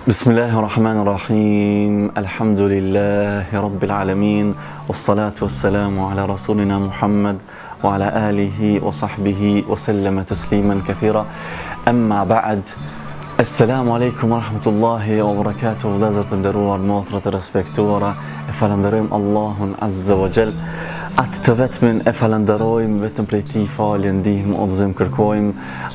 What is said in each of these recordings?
بسم الله الرحمن الرحيم الحمد لله رب العالمين والصلاة والسلام على رسولنا محمد وعلى آله وصحبه وسلم تسليما كثيرا أما بعد السلام عليكم ورحمة الله وبركاته لازر تندرور موثرة respektora falenderojm Allahun Azza wa Jall atë të vetmin e falenderojmë vetëm prej tij falje ndihmë udhëzim kërkojmë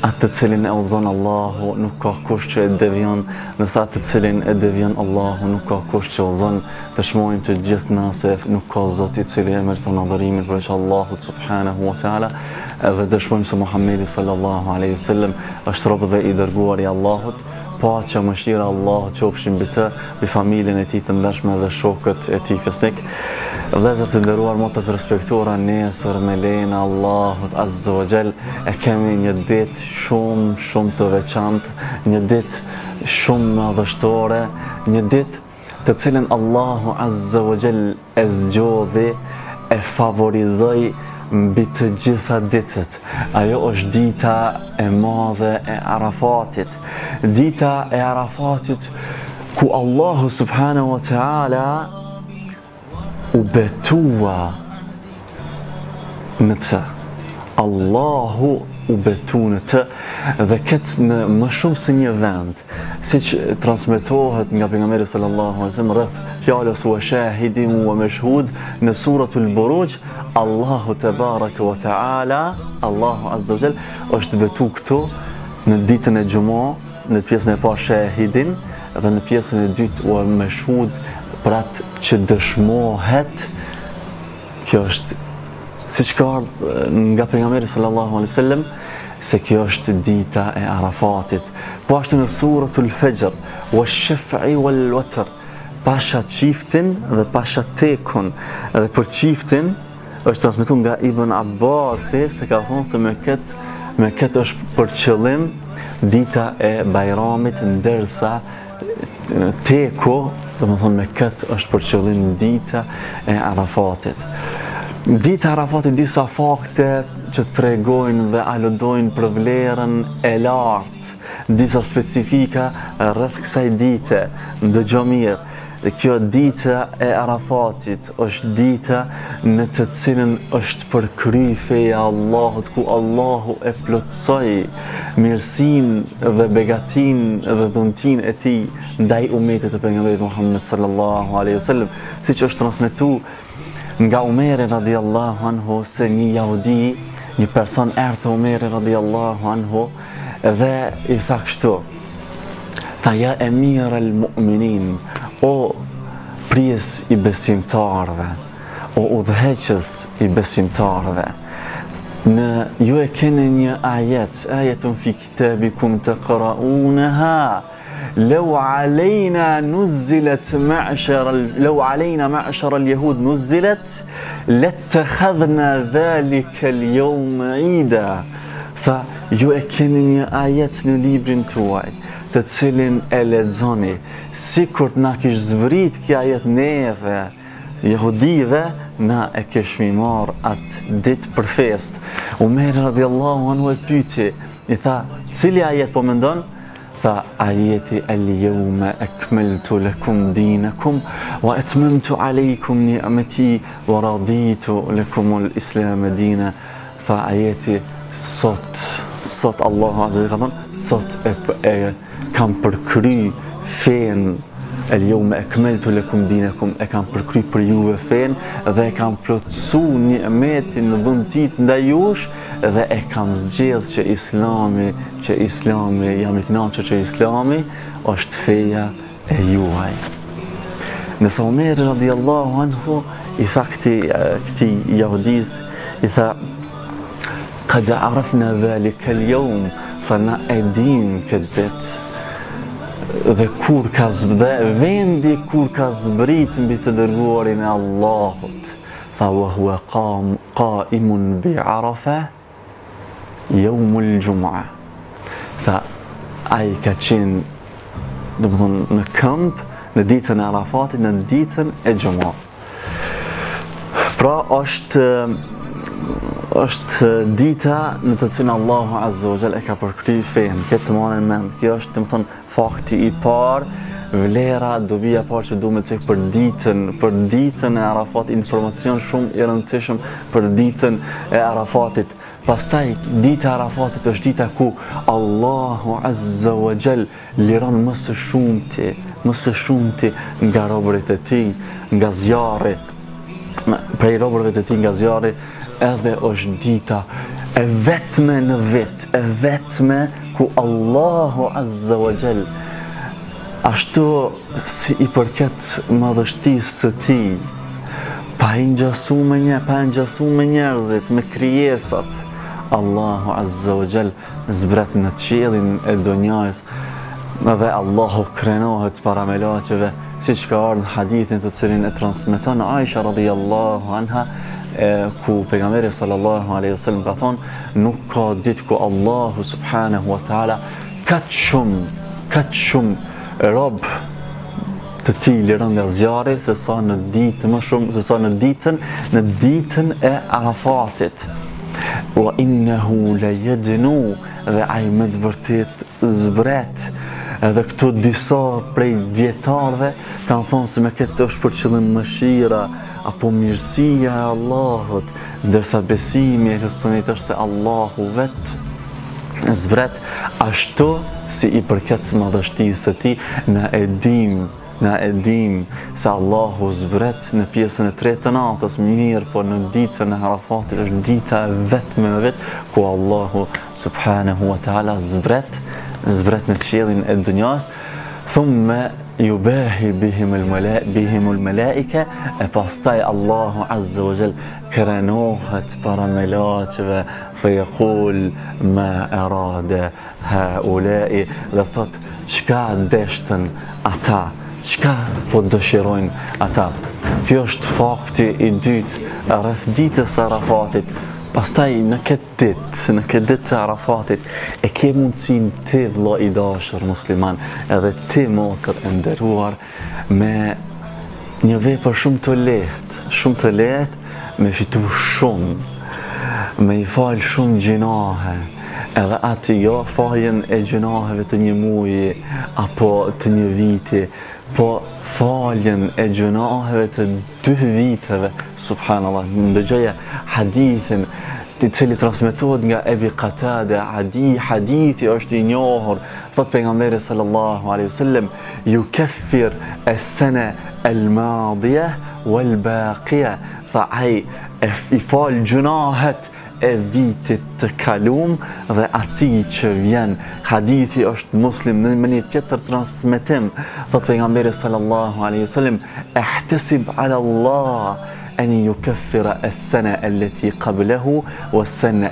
atë të cilin e udhëzon Allahu nuk ka kush që e devion nëse atë të cilin e devion Allahu nuk ka kush që udhëzon dëshmojmë të gjithë na se nuk ka zot i cili e meriton adhurimin përveç Allahut subhanahu wa taala dhe dëshmojmë se Muhamedi sallallahu alaihi wasallam është rob dhe i dërguar i Allahut paqja mëshira Allah qofshin mbi të, mbi familjen e tij të ndershme dhe shokët e tij fesnik. Vëllezër të nderuar, motra të respektuara, nesër me lejen e Allahut Azza wa Jall e kemi një ditë shumë të veçantë, një ditë shumë madhështore, një ditë të cilën Allahu Azza wa Jall e zgjodhi, e favorizoi mbi të gjitha ditët. Ajo është dita e madhe e Arafatit. Dita e Arafatit ku Allahu subhanahu wa ta'ala u betua në të. Allahu u betu në të dhe këtë në më shumë se një vend, si që transmetohet nga pejgamberi sallallahu alaihi wasallam rreth fjalës wa shahidin wa mashhud në suratul Buruj, Allahu tebaraka wa taala, Allahu azza wa jall është betu këtu në ditën e Xumë, në pjesën e parë shahidin dhe në pjesën e dytë wa mashhud, për atë që dëshmohet. Kjo është siç ka nga pejgamberi sallallahu alaihi wasallam se kjo është dita e Arafatit. Po ashtu në suratul Fajr, wash-shaf'i wal-watr, pasha çiftin dhe pasha tekun. Dhe për çiftin është transmetuar nga Ibn Abbasi se ka thonë se me këtë është për qëllim dita e Bajramit, ndërsa teku, domethënë me këtë është për qëllim dita e Arafatit. Dita e Arafatit disa fakte që tregojnë dhe aludojnë për vlerën e lartë, disa specifika rreth kësaj dite. Ndëgjo mirë, kjo dita e Arafatit është dita në të cilën është përkry feja Allahut, ku Allahu e plotësoi mirësinë dhe begatin dhe dhuntin e tij ndaj umetit të pejgamberit Muhammed sallallahu alaihi wasallam, siç është transmetuar nga Umeri radiallahu anhu se një jahudi, një person erdhi te Umeri radiallahu anhu dhe i tha kështu: "Ta ja emir al-mu'minin, o prijes i besimtarëve, o udhëheqës i besimtarëve, ju e keni një ajetun fi kitabikum taqra'unaha لو علينا معشر اليهود نزلت لاتخذنا ذلك اليوم عيدا." Tha, ju e keni një ajet në librin tuaj, të cilin e lexoni, sikur na kish zbrit kjo ajet neve, jehudive, na e kishmi marr atë ditë për fest. Umer radiallahu anhu e pyeti, i tha, cili ajet po mendon? Tha, ajeti al-yawma akmaltu lakum dinakum wa atmamtu alaykum ni'mati wa raditu lakum al-islam dina. Tha, ajeti sot Allahu azza wa jalla, sot e kam përkry fen, al-yawma akmaltu lakum dinakum, e kam përkry për juve fen dhe e kam plotësu ni'metin në dhuntit ndaj jush dhe e kam zgjedh që Islami, jam i kënaqur që Islami është feja e juaj. Nëse Omer radiallahu anhu i tha këtij jahudis, i tha: "Qad arafna dhalika al-yawm", fa na e dim këtë ditë dhe kur ka vendi kur ka zbrit mbi të dërguarin e Allahut. Tha: "Wa huwa qa'imun bi Arafa yawmul Jum'a." Tha, ai ka qenë në këmbë në ditën e Arafatit, në ditën e Xum'a. Pra është dita në të cilën Allahu Azza wa Jall e ka përkry fen. Këtë marrën mend, kjo është domethënë fakti i parë vlera, dobija parë që du me cek për ditën e Arafat, informacion shumë i rëndësishëm për ditën e Arafatit. Pastaj, dita e Arafatit është dita ku Allahu Azza wa Jall liron më së shumti nga robërit e tij, nga zjarri, prej robërve të tij nga zjarri, edhe është dita e vetme në vit, e vetme ku Allahu Azza wa Jall ashtu si i përket madhështisë së tij, pa i ngjasu me njerëzit, me krijesat, Allahu Azza wa Jall zbret në qiellin e dunjës dhe Allahu krenohet para melaqeve, siç ka ardhur në hadithin të cilin e transmeton Aisha radhiyallahu anha, ku pejgamberi sallallahu alaihi wasallam ka thonë, nuk ka ditë ku Allahu subhanahu wa taala kaq shumë rob të tij liron nga zjarri se sa në ditë më shumë se sa në ditën e Arafatit. Wa innahu la yadnu, dhe ai me të vërtet zbret. Edhe këto disa prej dietarëve kanë thonë se me këtë është për qëllim mëshira apo mirësia e Allahut, ndërsa besimi e Sunnit është se Allahu vetë zbret ashtu si i përket madhështisë së tij. Na e dim se Allahu zbret në pjesën e tretë të natës, mirë, po në ditën e Arafatit është dita e vetme me vetë ku Allahu subhanahu wa taala zbret në qiellin e dunjas, thumme yubahi bihimul malaika, e pastaj Allahu Azza wa Jall krenohet para melaqeve, fe yaqul ma arada haulai, dhe thot çka deshtën ata, çka po dëshirojnë ata. Kjo është fakti i dytë rreth ditës së Arafatit. Pastaj në këtë ditë të Arafatit e ke mundësinë ti, vëlla i dashur musliman, edhe ti motër e nderuar, me një vepër shumë të lehtë me fitu shumë, me i falë shumë gjinahe, edhe ati jo faljen e gjinaheve të një muji apo të një viti, po faljen e gjinaheve të 2 viteve, subhanallah. Ndëgjoja hadithin i cili transmetohet nga Ebi Qatada, hadithi është i njohur, thot pejgamberi sallallahu alaihi wasallam, yukaffir as-sana al-madiyah wal-baqiyah, fa ai i fal gjunahet e vitit të kalum dhe ati që vjen. Hadithi është Muslim, në një tjetër transmetim thot pejgamberi sallallahu alaihi wasallam, ihtasib ala Allah an yukaffira as-sana allati qablahu was-sana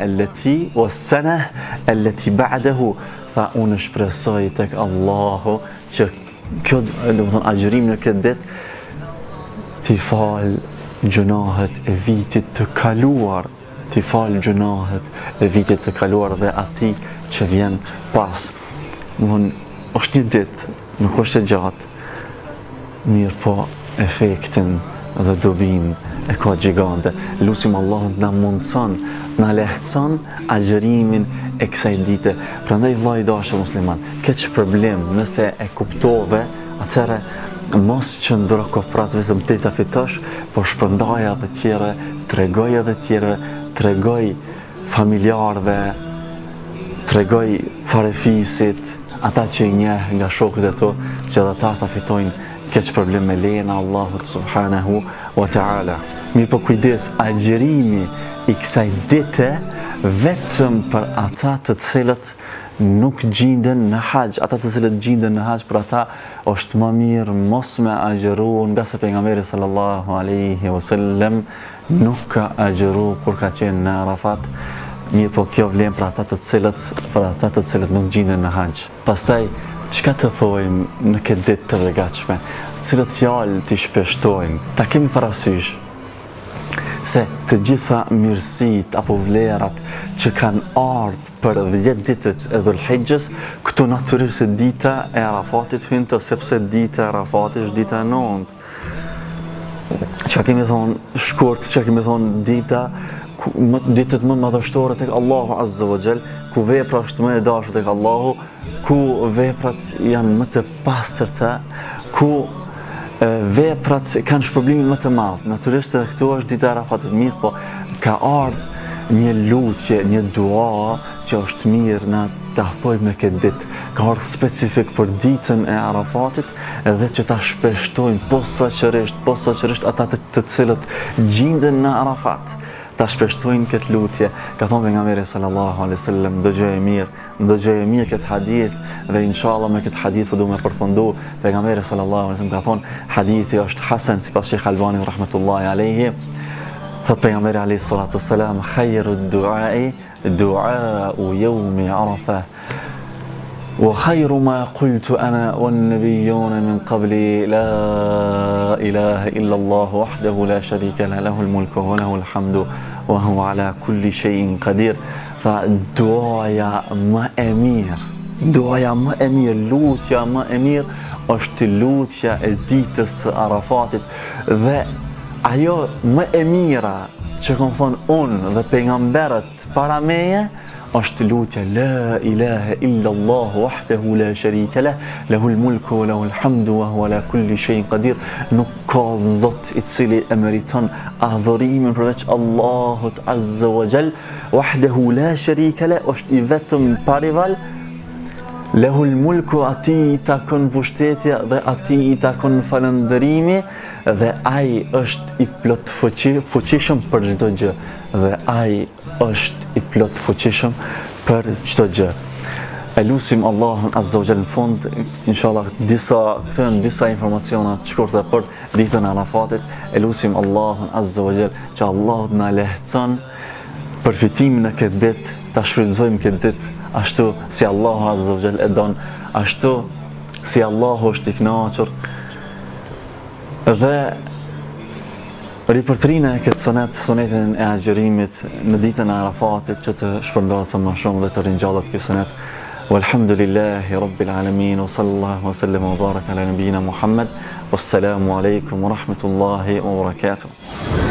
allati ba'dahu, fa unë shpresoj tek Allahu që kjo, do të thonë, agjërim në këtë ditë ti fal gjunahet e vitit të kaluar, ti fal gjunahet e vitit të kaluar dhe ati që vjen pas. Është një ditë, nuk është e gjatë, mirë po efektin dhe dobin e ka gjigante. Lusim Allahun të na mundson, na lehtëson agjërimin e kësaj dite. Prandaj vëllai i dashur musliman, keq problem nëse e kuptove, atëherë mos qëndro kopras vetëm ti ta fitosh, por shpërndaj edhe tjere, tregoj edhe tjere, tregoj familjarve, tregoj farefisit, ata që i njeh nga shokët e to, që edhe ta fitojnë keq problem me lejnë Allahut subhanahu wa ta'ala. Mirë po kujdes, agjërimi i kësaj dite vetëm për ata të cilët nuk gjenden në haxh, ata të cilët gjenden në haxh, për ata është më mirë mos me agjëru, nga se pejgamberi sallallahu alaihi wasallam nuk ka agjëru kur ka qenë në Arafat. Mirë po kjo vlen për ata të cilët nuk gjenden në haxh. Pastaj, çka të thojmë në këtë ditë të mëdhenjshme, cilët fjalë të shpeshtojmë, ta kemi parasysh se të gjitha mirësit apo vlerat që kanë ardhur për 10 ditët e Dhul-Hijjës, këtu natyrisht se dita e Arafatit hynte, sepse dita e Arafatit është dita e 9. Çka kemi thonë shkurt, çka kemi thonë dita ditët më madhështore tek Allahu Azza wa Jall, ku vepra është më e dashur tek Allahu, ku veprat janë më të pastërta, ku veprat kanë shpërblimin më të madh. Natyrisht se këtu është dita e Arafatit, mirë, po ka ardhur një lutje, një dua që është mirë na ta thojmë në këtë ditë. Ka ardhur specifik për ditën e Arafatit edhe që ta shpeshtojnë posaçërisht ata të cilët gjenden në Arafat. Ta shpeshtojnë këtë lutje. Ka thonë pejgamberi sallallahu alaihi wasallam, ndëgjoje mirë këtë hadith dhe inshallah me këtë hadith po do më përfundu. Pejgamberi sallallahu alaihi wasallam ka thonë, hadithi është hasan sipas Sheikh Albani rahmetullahi alaihi. Thot pejgamberi alayhi salatu wassalam, khayru du'a'i du'a'u yawmi Arafah. وخير ما قلت أنا والنبيون من قبلي لا إله إلا الله وحده لا شريك له له الملك وله الحمد وهو على كل شيء قدير. فدعاء ما أمير lutja më e mirë është lutja e ditës së Arafatit, dhe ajo më e mira që kam thonë unë dhe pejgamberët para meje është lutja la ilaha illa Allah wahdahu la sharika lah lahul mulku wa lahul hamdu wa huwa ala kulli shay'in qadir. Nuk ka zot i cili e meriton adhurimin përveç Allahut Azza wa Jall, wahdahu la sharika lah, është i vetëm pa rival, lahul mulku, ati i takon pushtetja dhe ati i takon falëndërimi, dhe ai është i plot fuqishëm për çdo gjë, dhe ai është i plot fuqishëm për çdo gjë. E lutim Allahun Azza wa Jall në fund, inshallah këto janë disa informaciona të shkurtra për ditën e Arafatit. E lutim Allahun Azza wa Jall që Allah na lehtëson përfitimin e këtë ditë, ta shfrytëzojmë këtë ditë ashtu si Allahu Azza wa Jall e don, ashtu si Allahu është i kënaqur. Dhe ripërtrina e këtë sunetin e agjerimit në ditën e Arafatit që të shpërndohet sa më shumë dhe të rinjallet kjo sunet. Walhamdulillahi Rabbil Alamin, wa sallallahu wa sallam wa baraka ala nabiyina Muhammad, wassalamu alaikum wa rahmatullahi wa barakatuh.